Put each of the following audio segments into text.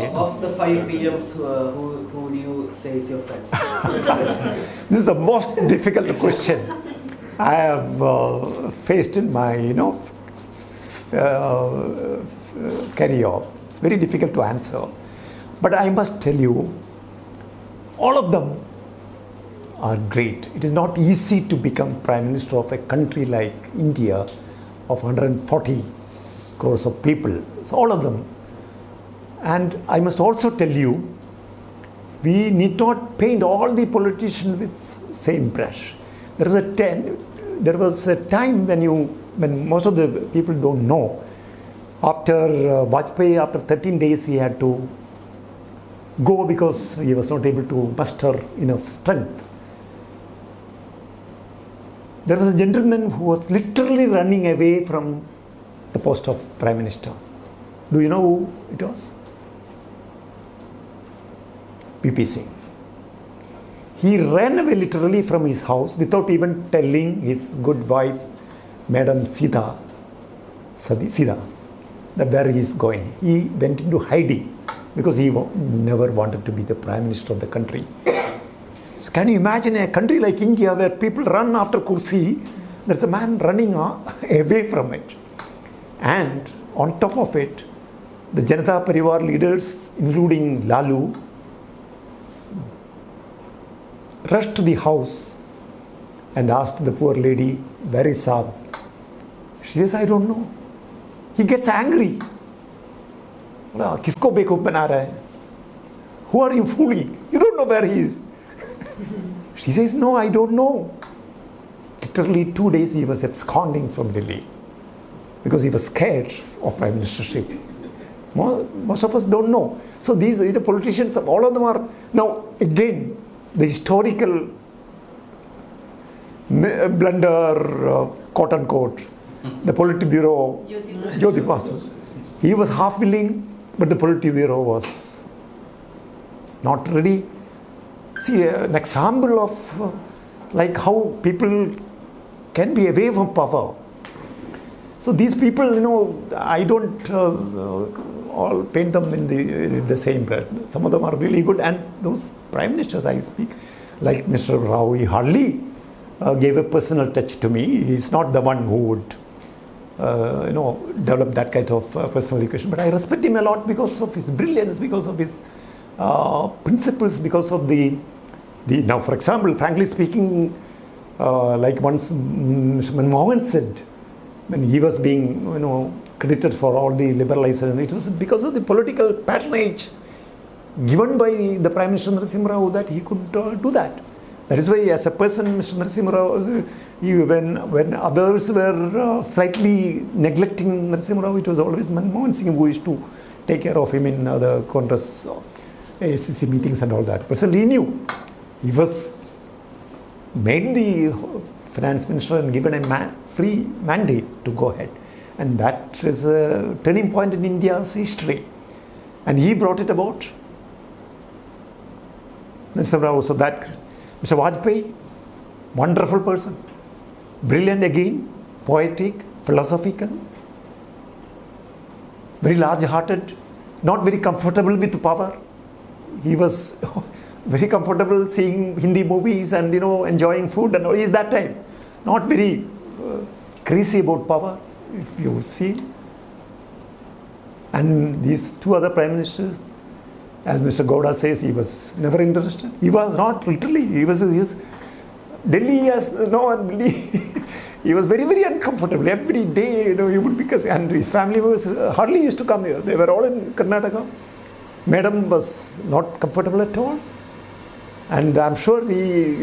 Of the 5 PMs, who do you say is your friend? This is the most difficult question I have faced in my, career. It's very difficult to answer. But I must tell you, all of them are great. It is not easy to become Prime Minister of a country like India of 140 crores of people. So all of them. And I must also tell you, we need not paint all the politicians with same brush. There was a time when most of the people don't know. After Vajpayee, after 13 days, he had to go because he was not able to muster enough strength. There was a gentleman who was literally running away from the post of Prime Minister. Do you know who it was? PP Singh. He ran away literally from his house without even telling his good wife, Madam Sida, that where he is going. He went into hiding because he never wanted to be the Prime Minister of the country. So can you imagine a country like India where people run after kursi, there's a man running away from it. And on top of it, the Janata Parivar leaders, including Lalu, rushed to the house and asked the poor lady, where is Saab? She says, I don't know. He gets angry. Kisko bekoof bana raha hai? Who are you fooling? You don't know where he is. She says, no, I don't know. Literally 2 days he was absconding from Delhi because he was scared of Prime Ministership. Most of us don't know. So these the politicians, all of them are now again the historical blunder, quote unquote, the Politburo, Jyoti Basu. He was half willing, but the Politburo was not ready. See, an example of like how people can be away from power. So these people, I don't all paint them in the same breath. Some of them are really good, and those prime ministers I speak, like Mr. Rao, he hardly gave a personal touch to me. He's not the one who would, develop that kind of personal equation. But I respect him a lot because of his brilliance, because of his principles, because of the now, for example, frankly speaking, like once Mr. Manmohan said, when he was being, credited for all the liberalization, it was because of the political patronage given by the Prime Minister Narasimha Rao that he could do that. That is why, as a person, Mr. Narasimha Rao, when others were slightly neglecting Narasimha Rao, it was always Manmohan Singh who used to take care of him in the Congress, ACC meetings and all that. Personally, he knew. He was made the finance minister and given a free mandate to go ahead. And that is a turning point in India's history. And he brought it about. Mr. Rao, so that Mr. Vajpayee, wonderful person, brilliant again, poetic, philosophical, very large-hearted, not very comfortable with power. He was very comfortable seeing Hindi movies and enjoying food and all. He is that type, not very crazy about power, if you see. And these two other prime ministers, as Mr. Gowda says, he was never interested. He was not literally. He was Delhi has no one. He was very, very uncomfortable. Every day, he would because and his family was hardly used to come here. They were all in Karnataka. Madam was not comfortable at all. And I'm sure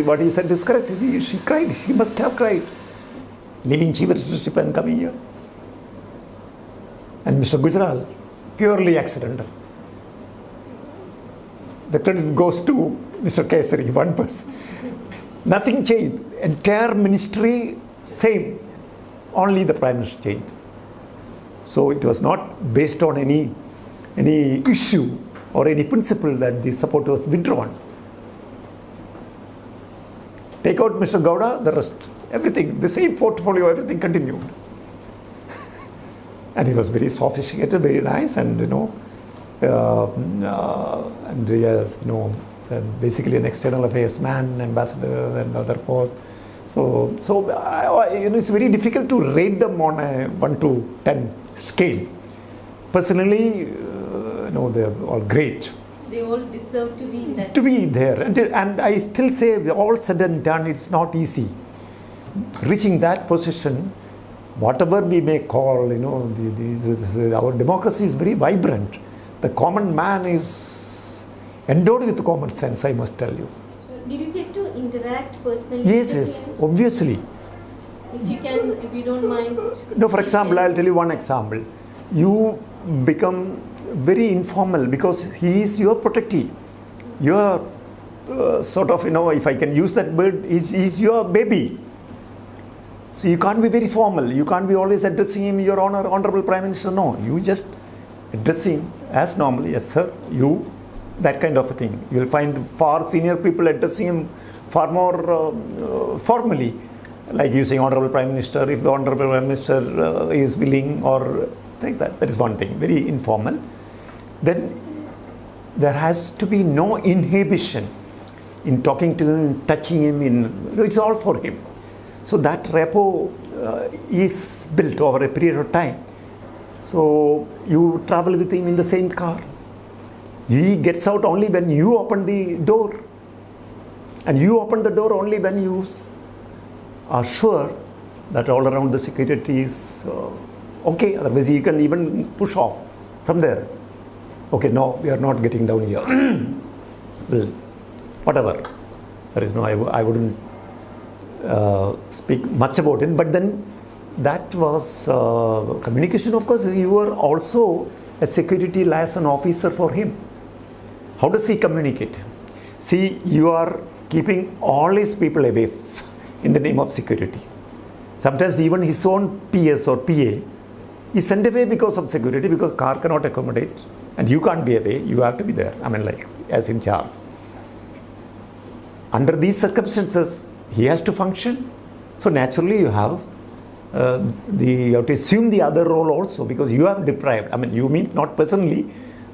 what he said is correct. She cried. She must have cried, leaving chief ministership and coming here. And Mr. Gujral, purely accidental. The credit goes to Mr. Kesari, one person. Nothing changed. Entire ministry, same. Only the Prime Minister changed. So it was not based on any issue or any principle that the support was withdrawn. Take out Mr. Gowda, the rest, everything, the same portfolio, everything continued. And he was very sophisticated, very nice, and and yes, so basically an external affairs man, ambassador, and other posts. So it's very difficult to rate them on a 1 to 10 scale. Personally, they're all great. They all deserve to be in that. To be there, and I still say, all said and done, it's not easy. Reaching that position, whatever we may call, our democracy is very vibrant. The common man is endowed with common sense, I must tell you. Did you get to interact personally? Yes, obviously. If you don't mind. No, for example, I'll tell you one example. You become very informal because he is your protectee. You are sort of, if I can use that word, is your baby. So you can't be very formal. You can't be always addressing him, Your Honor, Honorable Prime Minister. No, you just address him as normally, yes sir, you, that kind of a thing. You'll find far senior people addressing him far more formally, like using Honorable Prime Minister, if the Honorable Prime Minister is willing, or like that. That is one thing, very informal. Then there has to be no inhibition in talking to him, touching him, it's all for him. So that rapport is built over a period of time. So you travel with him in the same car. He gets out only when you open the door. And you open the door only when you are sure that all around the security is okay. Otherwise you can even push off from there. Okay, no, we are not getting down here. Well, whatever. There is no, I wouldn't speak much about it, but then that was communication. Of course, you were also a security liaison officer for him. How does he communicate? See, you are keeping all his people away in the name of security. Sometimes even his own PS or PA is sent away because of security, because car cannot accommodate and you can't be away, you have to be there, as in charge. Under these circumstances, he has to function. So naturally you have you have to assume the other role also, because you have deprived, you mean not personally,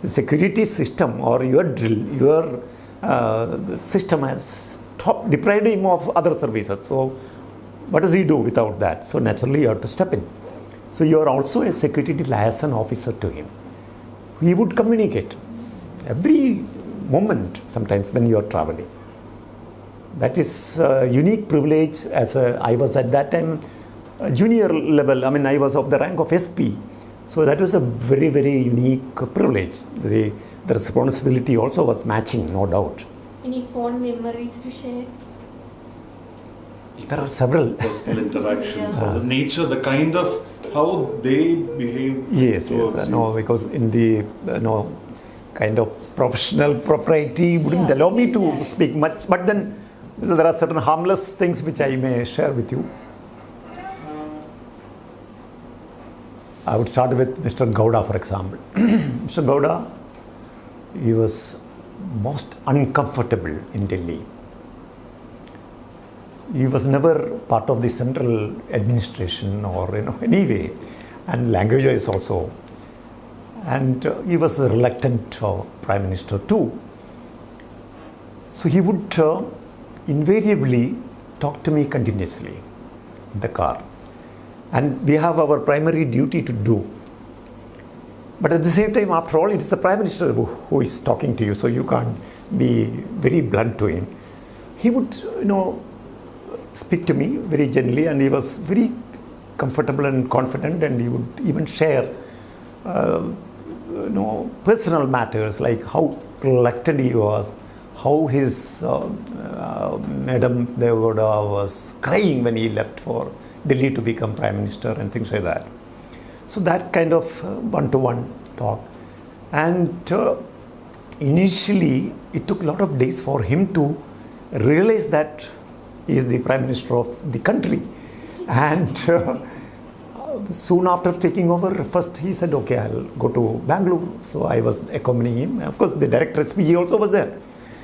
the security system or your drill, your system has deprived him of other services. So what does he do without that? So naturally you have to step in. So you are also a security liaison officer to him. He would communicate every moment sometimes when you are traveling. That is a unique privilege. I was at that time junior level, I was of the rank of SP. So that was a very, very unique privilege. The responsibility also was matching, no doubt. Any fond memories to share? There are several. Personal interactions, the nature, the kind of how they behave. Yes. No, because in the kind of professional propriety wouldn't allow me to speak much. But then there are certain harmless things which I may share with you. I would start with Mr. Gowda, for example. Mr. Gowda, he was most uncomfortable in Delhi. He was never part of the central administration or any way, and language is also. And he was a reluctant prime minister too. So he would invariably talk to me continuously in the car. And we have our primary duty to do. But at the same time, after all, it is the Prime Minister who is talking to you, so you can't be very blunt to him. He would, speak to me very gently, and he was very comfortable and confident, and he would even share, personal matters like how reluctant he was, how his Madam Devoda was crying when he left for Delhi to become Prime Minister and things like that. So that kind of one-to-one talk. And initially, it took a lot of days for him to realize that he is the Prime Minister of the country. And soon after taking over, first he said, okay, I'll go to Bangalore. So I was accompanying him. Of course, the Director SPG also was there.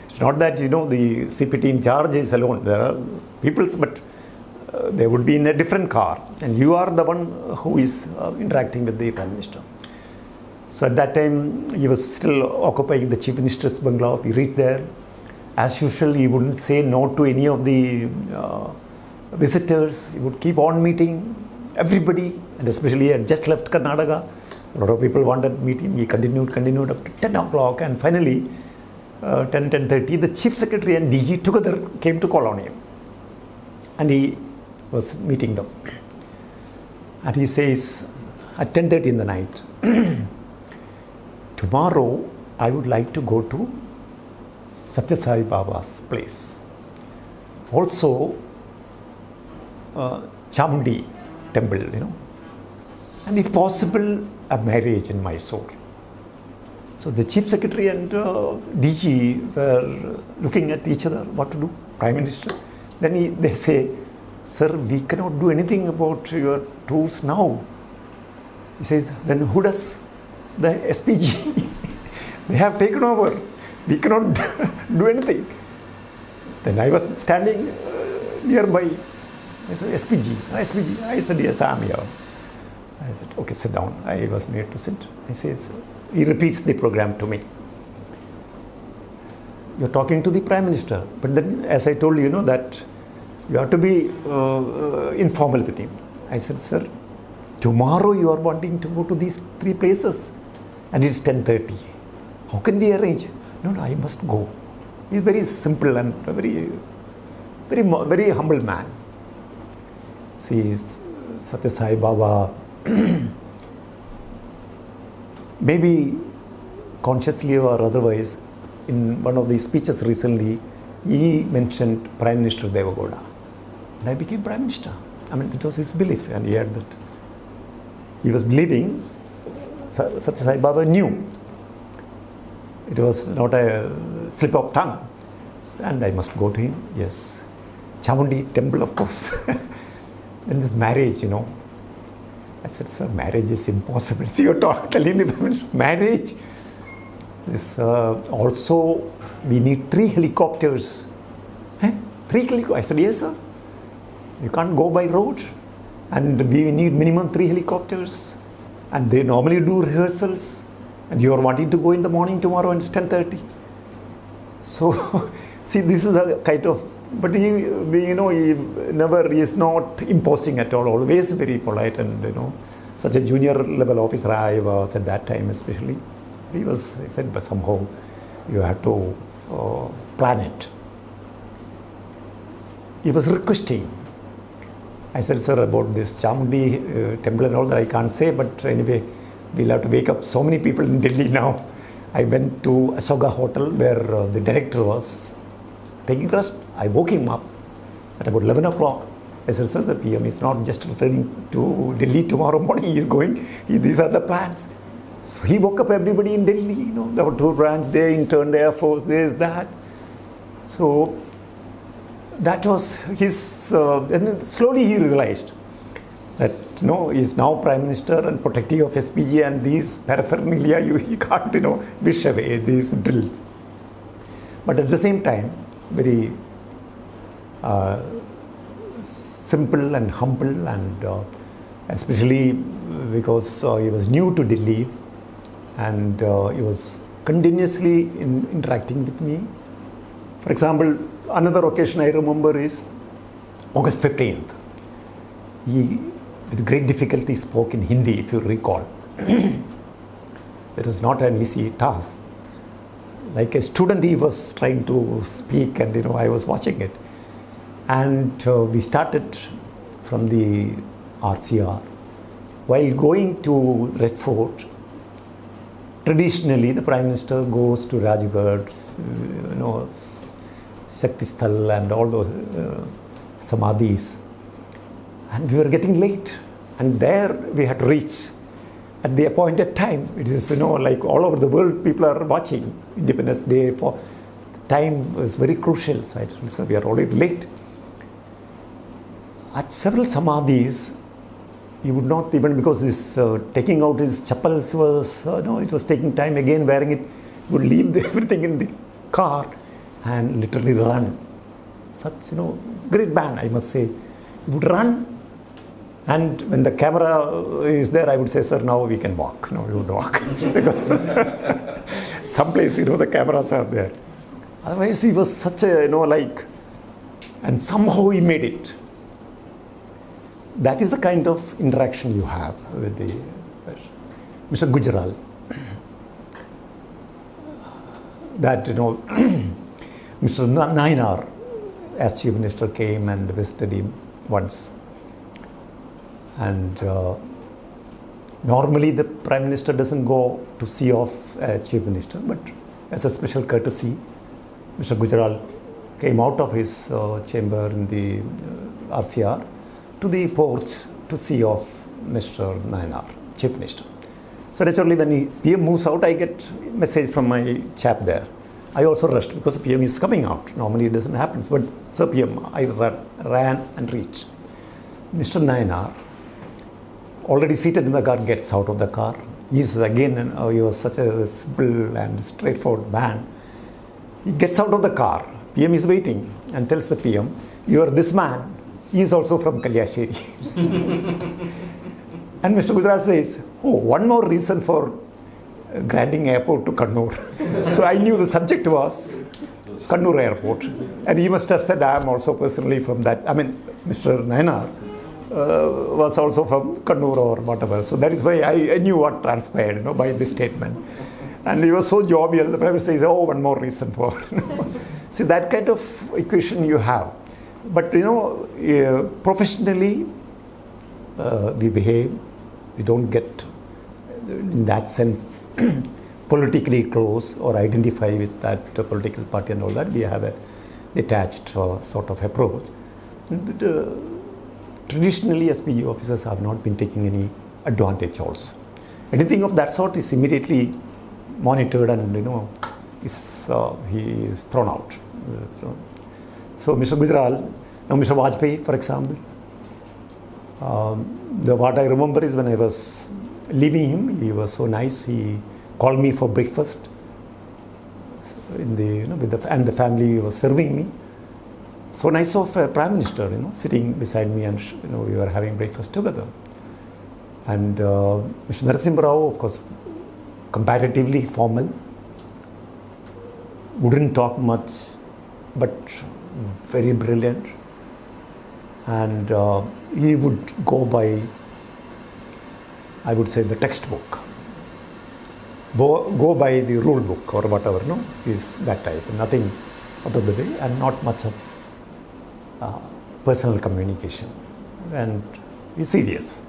It's not that, the CPT in charge is alone. There are people, but they would be in a different car, and you are the one who is interacting with the Prime Minister. So at that time, he was still occupying the Chief Minister's bungalow. We reached there. As usual, he wouldn't say no to any of the visitors. He would keep on meeting everybody, and especially he had just left Karnataka. A lot of people wanted to meet him. He continued up to 10 o'clock, and finally, 10:30, the Chief Secretary and DG together came to call on him. And he was meeting them. And he says, at 10:30 in the night, tomorrow I would like to go to Satya Sai Baba's place. Also, Chamundi temple, and if possible, a marriage in Mysore. So the Chief Secretary and DG were looking at each other, what to do, Prime Minister. Then they say, sir, we cannot do anything about your tours now. He says, then who does? The SPG. They have taken over. We cannot do anything. Then I was standing nearby. I said, SPG. I said, yes, I am here. I said, okay, sit down. I was made to sit. He repeats the program to me. You're talking to the Prime Minister. But then, as I told you, that you have to be informal with him. I said, sir, tomorrow you are wanting to go to these 3 places. And it's 10:30. How can we arrange? No, I must go. He's very simple and a very humble man. See, Satya Sai Baba, maybe consciously or otherwise, in one of the speeches recently, he mentioned Prime Minister Devagowda. And I became Prime Minister. It was his belief, and he had that. He was believing, Satya Sai Baba knew. It was not a slip of tongue. And I must go to him, yes. Chamundi temple, of course. Then this marriage, I said, sir, marriage is impossible. See, you're telling me marriage. This, also, we need 3 helicopters. 3 helicopters? I said, yes, sir. You can't go by road. And we need minimum 3 helicopters. And they normally do rehearsals. And you are wanting to go in the morning tomorrow and it's 10:30. So, see, this is a kind of, but he is not imposing at all, always very polite and, such a junior level officer I was at that time especially. He said, but somehow you have to plan it. He was requesting. I said, sir, about this Chamundi temple and all that I can't say, but anyway, we'll have to wake up so many people in Delhi now. I went to Asoka Hotel where the director was taking rest. I woke him up at about 11 o'clock. I said, sir, the PM is not just returning to Delhi tomorrow morning, he is going. These are the plans. So he woke up everybody in Delhi, there were 2 branches, they interned the Air Force, this, that. So that was his, and slowly he realized that he is now Prime Minister and protective of SPG and these paraphernalia, he can't, wish away these drills. But at the same time, very simple and humble, and especially because he was new to Delhi and he was continuously interacting with me. For example, another occasion I remember is August 15th. He, with great difficulty, spoke in Hindi, if you recall. It was not an easy task. Like a student, he was trying to speak, and I was watching it. And we started from the RCR. While going to Red Fort, traditionally the Prime Minister goes to Rajgarh, Shakti Sthal and all those samadhis. And we were getting late. And there we had to reach at the appointed time. It is, like all over the world, people are watching Independence Day. For time was very crucial. So I said, sir, we are already late. At several samadhis, he would not even, because this taking out his chappals was, it was taking time, again wearing it, he would leave everything in the car and literally run. Such, great man, I must say. He would run And when the camera is there, I would say, sir, now we can walk. No, we would walk. Because someplace, the cameras are there. Otherwise, he was such a, and somehow he made it. That is the kind of interaction you have with the Mr. Gujaral. That, Mr. Nainar, as Chief Minister, came and visited him once. And normally the Prime Minister doesn't go to see off a Chief Minister, but as a special courtesy, Mr. Gujaral came out of his chamber in the RCR to the porch to see off Mr. Nainar, Chief Minister. So naturally when PM moves out, I get message from my chap there. I also rushed because PM is coming out. Normally it doesn't happen, but Sir PM, I ran and reached. Mr. Nainar, already seated in the car, gets out of the car. He was such a simple and straightforward man. He gets out of the car. PM is waiting and tells the PM, "You are this man. He is also from Kalyasheri." And Mr. Gujarat says, "Oh, one more reason for granting airport to Kannur." So I knew the subject was Kannur Airport. And he must have said, "I am also personally from that." Mr. Nainar was also from Kannur or whatever. So that is why I knew what transpired, by this statement. And he was so jovial. The Prime Minister says, "Oh, one more reason for." See, that kind of equation you have. But, professionally, we behave. We don't get, in that sense, politically close or identify with that political party and all that. We have a detached sort of approach. But, traditionally, SPG officers have not been taking any advantage also. Anything of that sort is immediately monitored and, he is thrown out. So Mr. Gujaral, now Mr. Vajpayee, for example, what I remember is when I was leaving him, he was so nice. He called me for breakfast and the family was serving me. So nice of a Prime Minister, sitting beside me and we were having breakfast together. And Mr. Narasimha Rao, of course, comparatively formal, wouldn't talk much, but very brilliant. And he would go by, I would say, the textbook. Go by the rule book or whatever, is that type. Nothing out of the way and not much of personal communication. And he's serious.